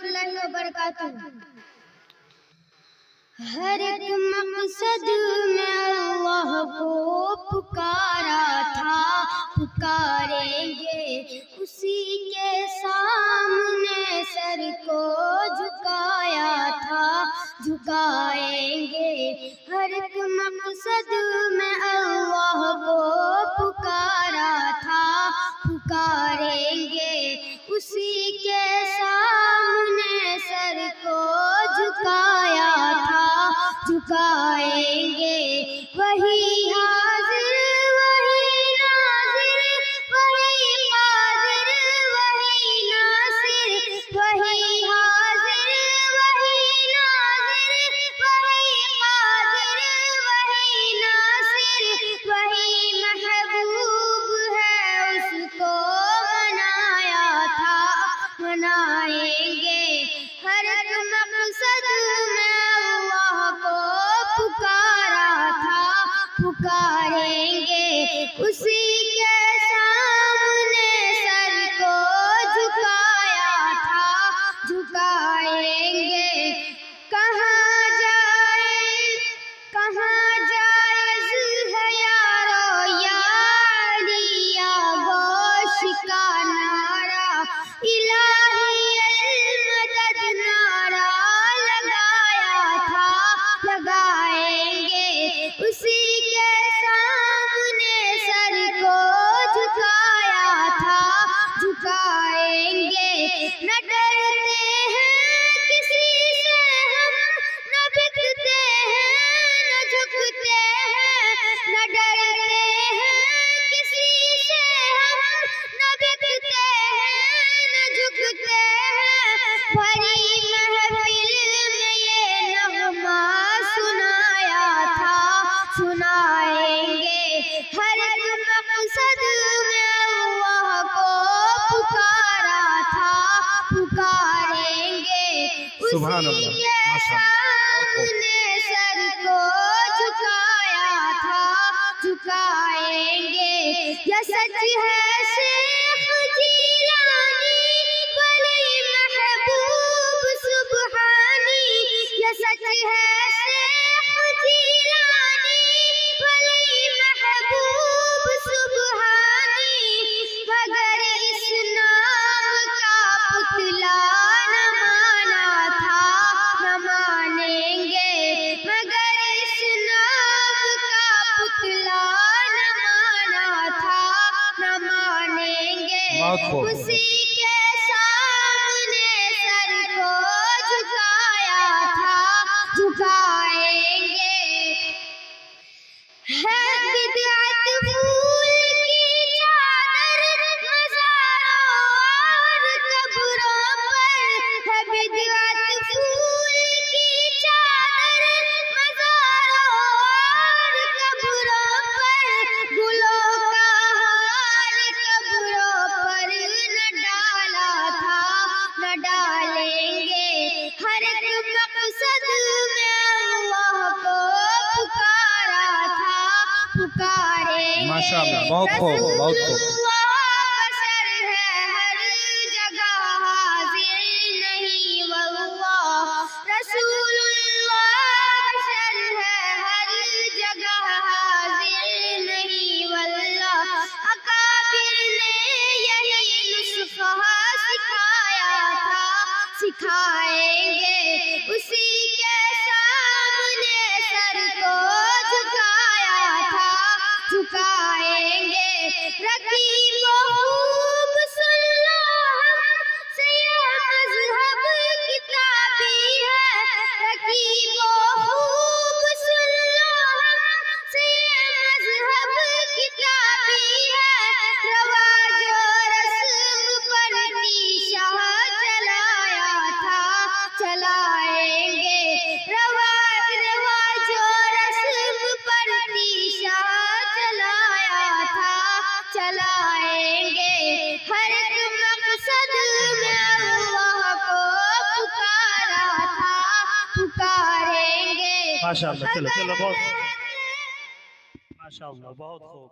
ورحمۃ اللہ وبرکاتہ۔ ہر ایک مقصد میں اللہ کو پکارا تھا، پکاریں گے اسی کے سامنے سر کو جھکایا تھا، جھکائیں گے۔ ہر ایک مقصد میں اللہ کو پکارا تھا، پکاریں گے اسی کے سامنے سر کو جھکایا تھا، جھکائیں گے۔ وہی حاضر وہی ناظر وہی قادر وہی ناصر، وہی حاضر وہی ناظر وہی قادر وہی ناصر، وہی محبوب ہے اس کو منایا تھا، منائیں گے۔ ہر ایک مقصد میں اللہ کو پکارا تھا، پکاریں گے اسی کے سامنے سر کو جھکایا تھا، جھکائیں گے۔ کہاں جائز ہے یارو یا علی یا گوش کا نعرہ، الہی المدد نعرہ لگایا تھا، لگائیں گے اسی کے سامنے سر کو جھکایا تھا، جھکائیں گے۔ نہ ڈرتے ہیں کسی سے ہم، نہ بکتے ہیں نہ جھکتے ہیں، نہ ڈرتے ہیں کسی سے ہم، نہ بکتے ہیں نہ جھکتے ہیں۔ بھری محفل میں یہ نغمہ سنایا تھا، سنائیں گے۔ ہر ایک مقصد میں اللہ کو پکارا تھا، پکاریں گے سبحان اسی اللہ، کے سامنے سر کو جھکایا تھا، جھکائیں گے۔ یہ سچ ہے شیخ جیلانی ولی محبوب سبحانی، یہ سچ ہے شیخ جیلانی ولی محبوب سبحانی، مگر اس نام کا پتلا نہ مانا تھا، نہ مانیں گے۔ مگر اس نام کا پتلا نہ مانا تھا، نہ مانیں گے۔ بہت خوب۔ اسی کے سامنے سر کو جھکایا تھا، جھکائیں گے۔ ہے بدعت پھول کی چادر مزاروں اور قبروں پر، ہے بدعت پھول کی چادر مزاروں اور قبروں پر، گلوں کا ہار قبروں پر نہ ڈالا تھا، نہ ڈالیں گے۔ ہر ایک مقصد میں اللہ کو پکارا تھا، پکاریں گے۔ ماشاءاللہ، بہت خوب، بہت خوب۔ رسول اللہ بشر ہے ہر جگہ حاضر نہیں واللہ، رسول اللہ بشر ہے ہر جگہ حاضر نہیں واللہ۔ اکابر نے یہی نسخہ سکھایا تھا، سکھائیں گے اسی کے سامنے سر کو جھکایا تھا، جھکائیں گے۔ رقیب و خوب سن لو ہم سے یہ مذہب کتابی ہے، رقیب و خوب سن لو ہم سے یہ مذہب کتابی ہے۔ رواج و رسم پر شاہ چلایا تھا، چلائیں گے۔ رواج و رسم پر شاہ چلایا تھا، چلائیں گے۔ ہر ایک مقصد میں اللہ کو پکارا تھا، پکاریں گے۔ ماشاءاللہ، چلو بہت ماشاءاللہ، بہت خوب۔